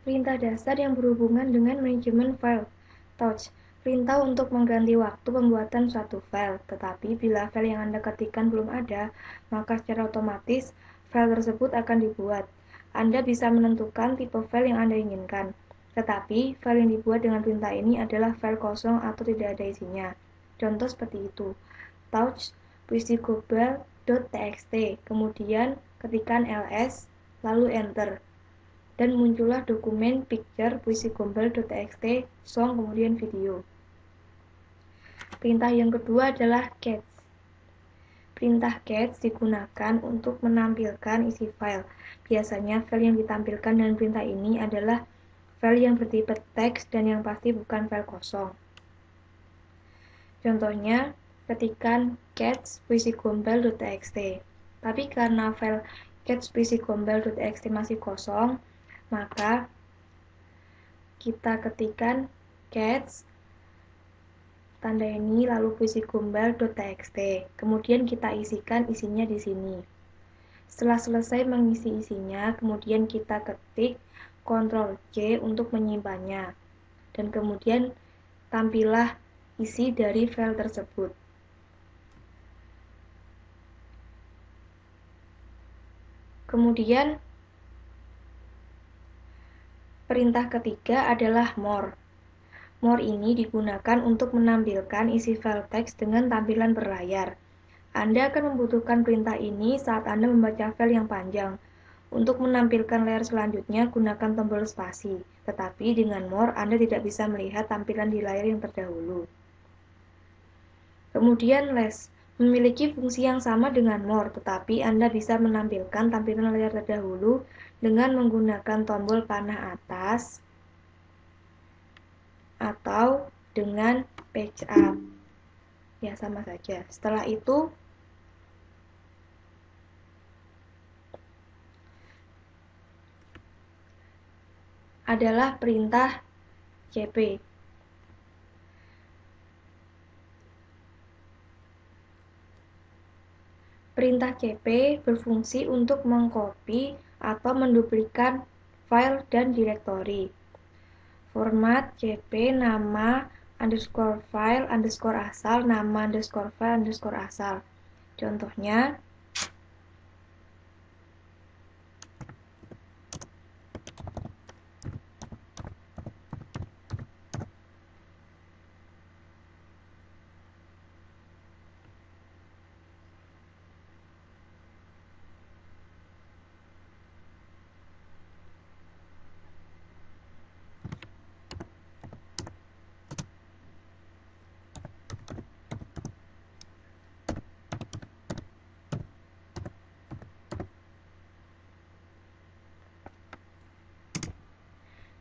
Perintah dasar yang berhubungan dengan manajemen file. Touch. Perintah untuk mengganti waktu pembuatan suatu file. Tetapi bila file yang Anda ketikkan belum ada, maka secara otomatis file tersebut akan dibuat. Anda bisa menentukan tipe file yang Anda inginkan. Tetapi file yang dibuat dengan perintah ini adalah file kosong atau tidak ada isinya. Contoh seperti itu. Touch puisigobel.txt, kemudian ketikkan ls, lalu enter. Dan muncullah dokumen picture puisigombel.txt, song, kemudian video. Perintah yang kedua adalah catch. Perintah catch digunakan untuk menampilkan isi file. Biasanya file yang ditampilkan dengan perintah ini adalah file yang bertipe teks dan yang pasti bukan file kosong. Contohnya, ketikkan catch puisigombel.txt. Tapi karena file catch puisigombel.txt masih kosong, maka kita ketikkan catch tanda ini lalu puisigombel.txt. Kemudian kita isikan isinya di sini. Setelah selesai mengisi isinya, kemudian kita ketik Ctrl C untuk menyimpannya. Dan kemudian tampillah isi dari file tersebut. Kemudian perintah ketiga adalah more. More ini digunakan untuk menampilkan isi file teks dengan tampilan berlayar. Anda akan membutuhkan perintah ini saat Anda membaca file yang panjang. Untuk menampilkan layar selanjutnya, gunakan tombol spasi. Tetapi dengan more, Anda tidak bisa melihat tampilan di layar yang terdahulu. Kemudian less memiliki fungsi yang sama dengan more, tetapi Anda bisa menampilkan tampilan layar terdahulu dengan menggunakan tombol panah atas atau dengan page up. Ya, sama saja. Setelah itu, adalah perintah cp. Perintah cp berfungsi untuk mengcopy atau menduplikat file dan direktori. Format cp nama underscore file underscore asal, nama underscore file underscore asal. Contohnya,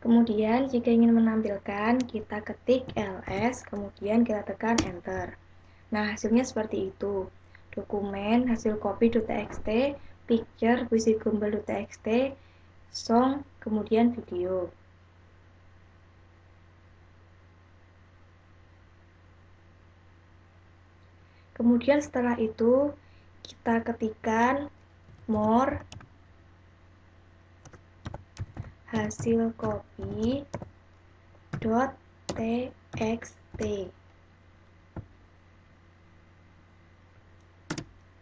kemudian jika ingin menampilkan, kita ketik ls, kemudian kita tekan enter. Nah, hasilnya seperti itu. Dokumen hasil copy.txt, picture puisigombel.txt, song, kemudian video. Kemudian setelah itu kita ketikkan more hasil copy.txt.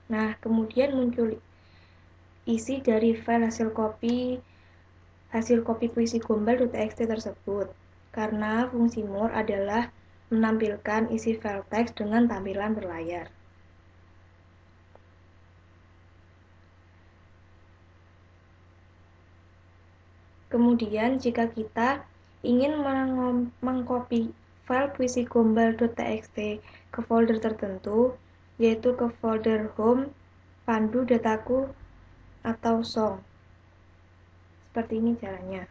Nah, kemudian muncul isi dari file hasil copy puisigombel.txt tersebut. Karena fungsi more adalah menampilkan isi file teks dengan tampilan berlayar. Kemudian jika kita ingin mengcopy file puisigombel.txt ke folder tertentu, yaitu ke folder home, pandu, dataku, atau song. Seperti ini caranya.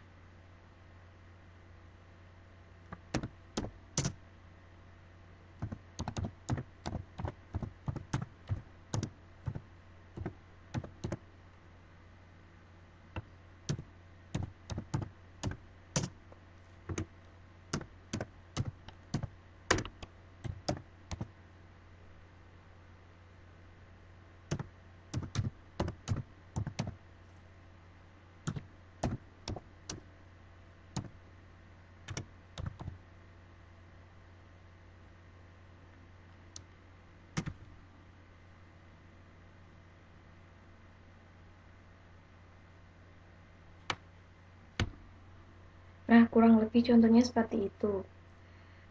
Nah, kurang lebih contohnya seperti itu.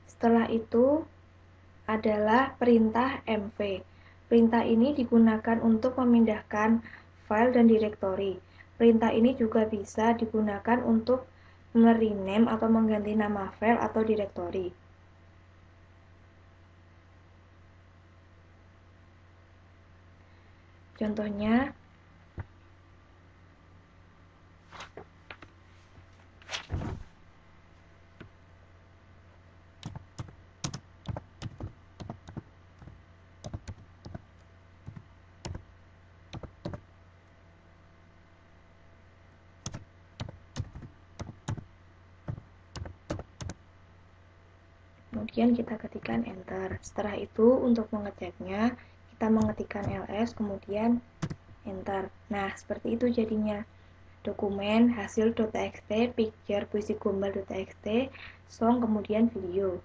Setelah itu adalah perintah mv. Perintah ini digunakan untuk memindahkan file dan direktori. Perintah ini juga bisa digunakan untuk merename atau mengganti nama file atau direktori. Contohnya, kemudian kita ketikkan enter. Setelah itu untuk mengeceknya, kita mengetikkan ls, kemudian enter. Nah, seperti itu jadinya. Dokumen hasil.txt, picture puisi gombal.txt, song, kemudian video.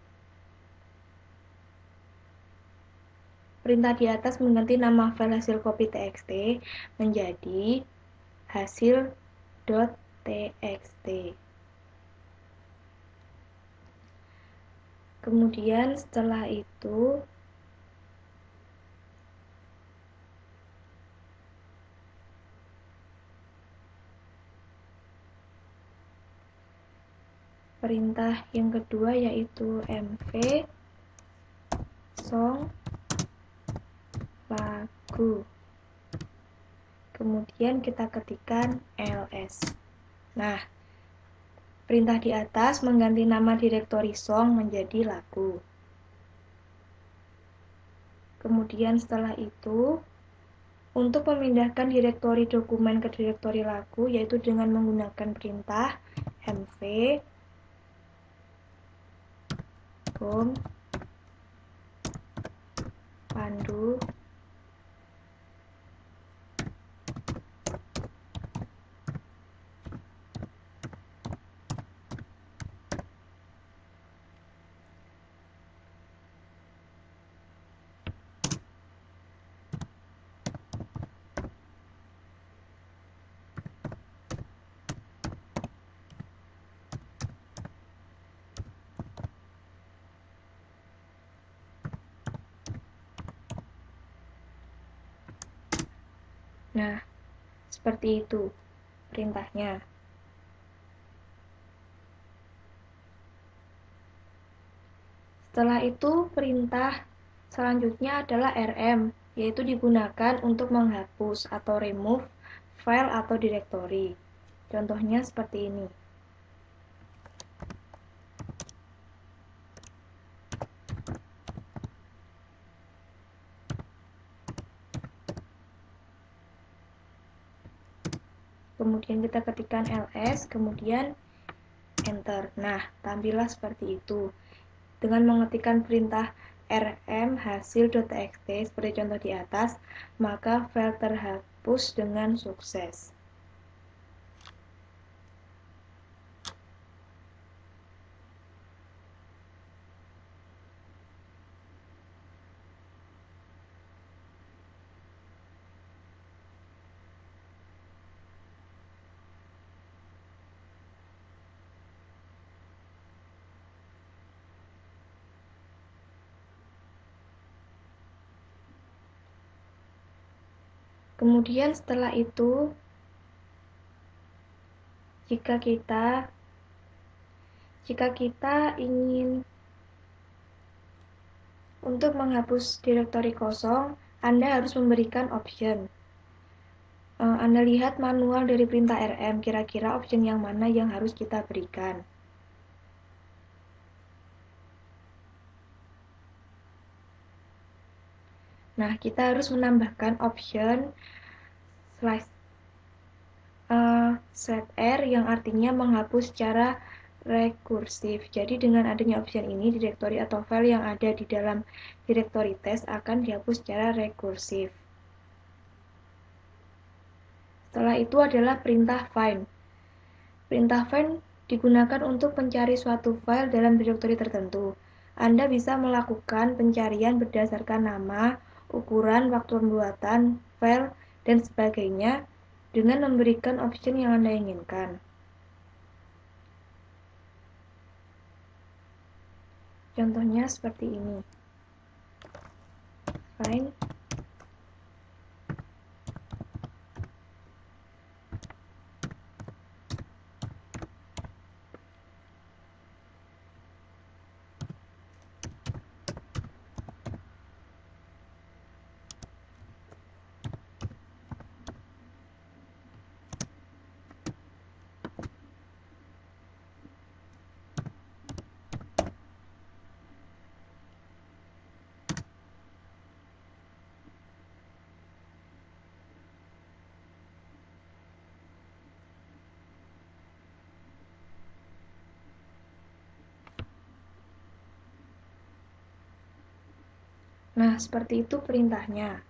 Perintah di atas mengganti nama file hasil copy txt menjadi hasil.txt. Kemudian setelah itu perintah yang kedua yaitu mv song lagu. Kemudian kita ketikkan ls. Nah, perintah di atas mengganti nama direktori song menjadi lagu. Kemudian setelah itu, untuk memindahkan direktori dokumen ke direktori lagu, yaitu dengan menggunakan perintah mv home pandu Nah, seperti itu perintahnya. Setelah itu, perintah selanjutnya adalah rm, yaitu digunakan untuk menghapus atau remove file atau direktori. Contohnya seperti ini. Kemudian kita ketikkan ls, kemudian enter. Nah, tampillah seperti itu. Dengan mengetikkan perintah rm hasil.txt seperti contoh di atas, maka file terhapus dengan sukses. Kemudian setelah itu, jika kita ingin untuk menghapus direktori kosong, Anda harus memberikan option. Anda lihat manual dari perintah rm, kira-kira option yang mana yang harus kita berikan. Nah, kita harus menambahkan option /r yang artinya menghapus secara rekursif. Jadi dengan adanya option ini, direktori atau file yang ada di dalam direktori tes akan dihapus secara rekursif. Setelah itu adalah perintah find. Perintah find digunakan untuk mencari suatu file dalam direktori tertentu. Anda bisa melakukan pencarian berdasarkan nama, ukuran, waktu pembuatan, file, dan sebagainya dengan memberikan option yang Anda inginkan. Contohnya seperti ini. Find Nah, seperti itu perintahnya.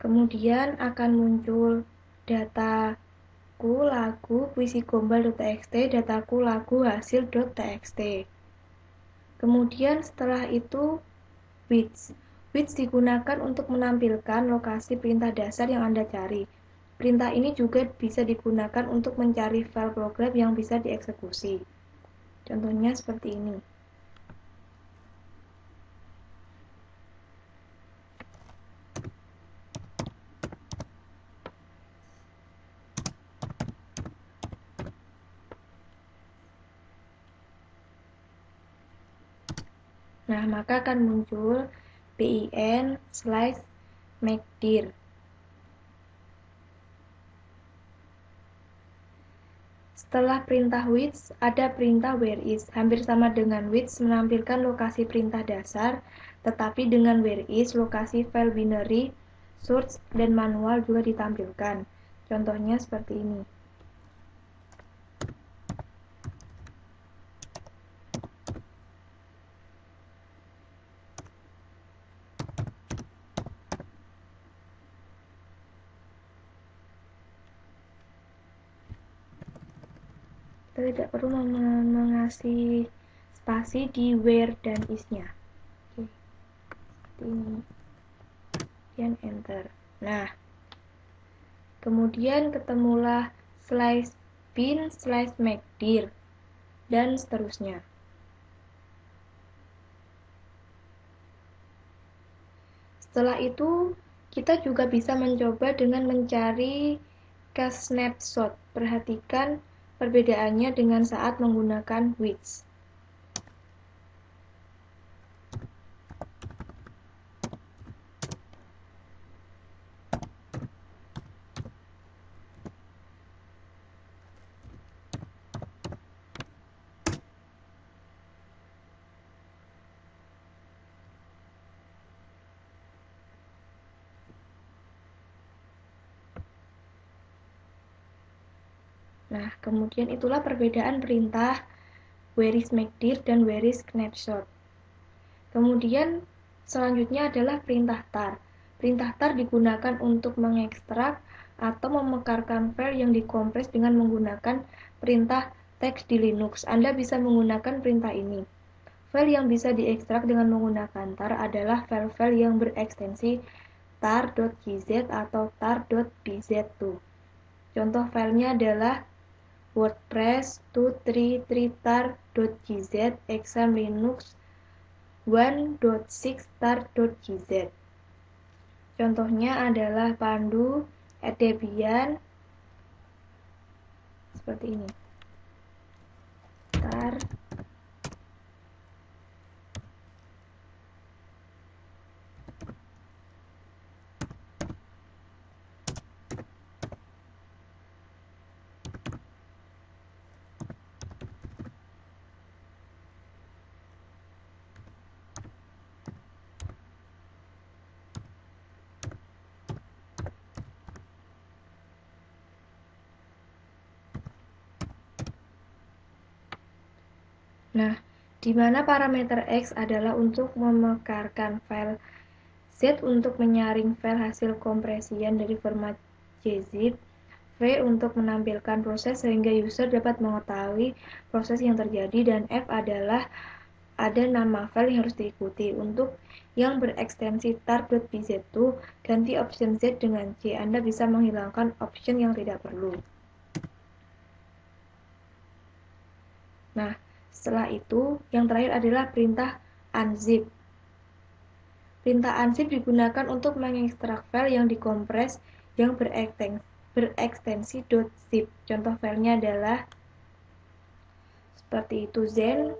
Kemudian akan muncul dataku lagu puisi gombal.txt, dataku lagu hasil.txt. Kemudian setelah itu which. Which digunakan untuk menampilkan lokasi perintah dasar yang Anda cari. Perintah ini juga bisa digunakan untuk mencari file program yang bisa dieksekusi. Contohnya seperti ini. Nah, maka akan muncul bin/makdir. Setelah perintah which, ada perintah whereis. Hampir sama dengan which menampilkan lokasi perintah dasar, tetapi dengan whereis, lokasi file binary, source, dan manual juga ditampilkan. Contohnya seperti ini. Kita tidak perlu mengasih spasi di where dan is-nya. Oke. Seperti ini. Kemudian enter. Nah, kemudian ketemulah slice bin, slice makdir, dan seterusnya. Setelah itu, kita juga bisa mencoba dengan mencari cache snapshot. Perhatikan perbedaannya dengan saat menggunakan which. Nah, kemudian itulah perbedaan perintah whereis makdir dan whereis snapshot. Kemudian selanjutnya adalah perintah tar. Perintah tar digunakan untuk mengekstrak atau memekarkan file yang dikompres dengan menggunakan perintah teks di Linux. Anda bisa menggunakan perintah ini. File yang bisa diekstrak dengan menggunakan tar adalah file-file yang berekstensi tar.gz atau tar.bz2. Contoh filenya adalah WordPress 233tar.gz, exam Linux 1.6tar.gz. Contohnya adalah pandu, Debian, seperti ini. Tar. Nah, di mana parameter X adalah untuk memekarkan file, Z untuk menyaring file hasil kompresian dari format gzip, V untuk menampilkan proses sehingga user dapat mengetahui proses yang terjadi, dan F adalah ada nama file yang harus diikuti. Untuk yang berekstensi tar.bz2, ganti option Z dengan C. Anda bisa menghilangkan option yang tidak perlu. Nah, Setelah itu, yang terakhir adalah perintah unzip. Perintah unzip digunakan untuk mengekstrak file yang dikompres yang berekstensi .zip. Contoh filenya adalah seperti itu: zen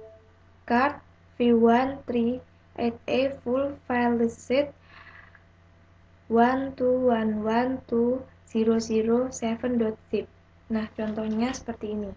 card v138a full file list 121120007.zip. Nah, contohnya seperti ini.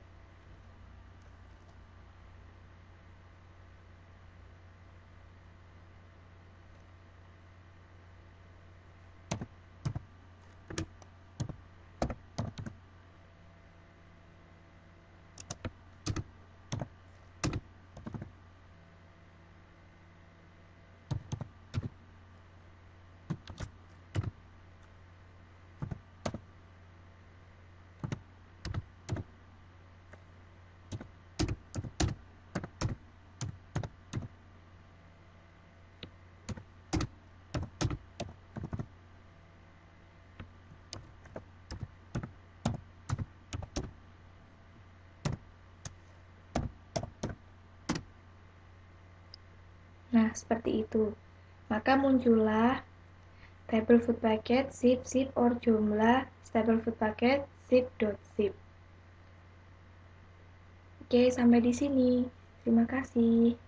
Nah, seperti itu. Maka muncullah stable food packet zip or jumlah stable food packet zip.zip. Oke, sampai di sini. Terima kasih.